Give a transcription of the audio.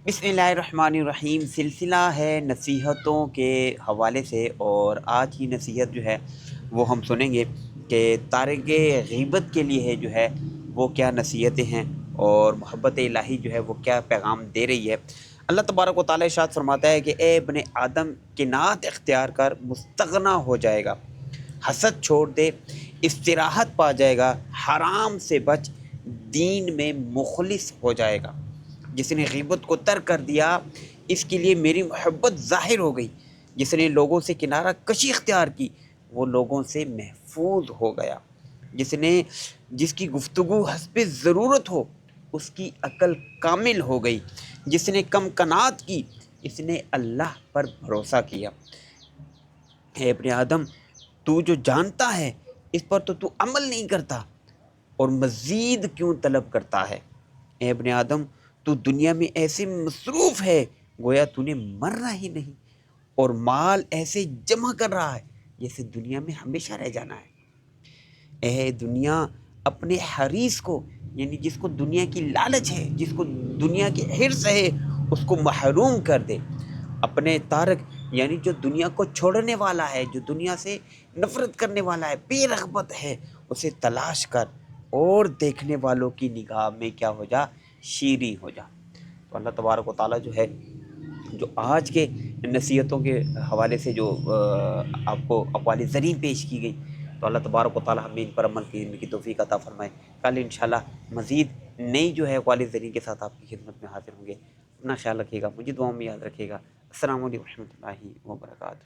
بسم اللہ الرحمن الرحیم۔ سلسلہ ہے نصیحتوں کے حوالے سے، اور آج کی نصیحت جو ہے وہ ہم سنیں گے کہ تارک غیبت کے لیے جو ہے وہ کیا نصیحتیں ہیں، اور محبت الہی جو ہے وہ کیا پیغام دے رہی ہے۔ اللہ تبارک و تعالیٰ ارشاد فرماتا ہے کہ اے ابن آدم، قناعت اختیار کر، مستغنا ہو جائے گا، حسد چھوڑ دے، استراحت پا جائے گا، حرام سے بچ، دین میں مخلص ہو جائے گا۔ جس نے غیبت کو ترک کر دیا، اس کے لیے میری محبت ظاہر ہو گئی۔ جس نے لوگوں سے کنارہ کشی اختیار کی، وہ لوگوں سے محفوظ ہو گیا۔ جس کی گفتگو حسب ضرورت ہو، اس کی عقل کامل ہو گئی۔ جس نے کم قناعت کی، اس نے اللہ پر بھروسہ کیا۔ اے ابن آدم، تو جو جانتا ہے اس پر تو عمل نہیں کرتا، اور مزید کیوں طلب کرتا ہے؟ اے ابن آدم، تو دنیا میں ایسے مصروف ہے گویا تو نے مرنا ہی نہیں، اور مال ایسے جمع کر رہا ہے جیسے دنیا میں ہمیشہ رہ جانا ہے۔ اے دنیا، اپنے حریص کو، یعنی جس کو دنیا کی لالچ ہے، جس کو دنیا کی حرص ہے، اس کو محروم کر دے۔ اپنے تارک، یعنی جو دنیا کو چھوڑنے والا ہے، جو دنیا سے نفرت کرنے والا ہے، بے رغبت ہے، اسے تلاش کر، اور دیکھنے والوں کی نگاہ میں کیا ہو جا؟ شیریں ہو جا۔ تو اللہ تبارک و تعالیٰ جو ہے، جو آج کے نصیحتوں کے حوالے سے جو آپ کو اقوال زرین پیش کی گئی، تو اللہ تبارک و تعالیٰ ہمیں ان پر عمل کی توفیق عطا فرمائے۔ کل انشاءاللہ مزید نئی جو ہے اقوال زرین کے ساتھ آپ کی خدمت میں حاضر ہوں گے۔ اپنا خیال رکھیے گا، مجھے دعاؤں میں یاد رکھیے گا۔ السلام علیکم و رحمۃ اللہ وبرکاتہ۔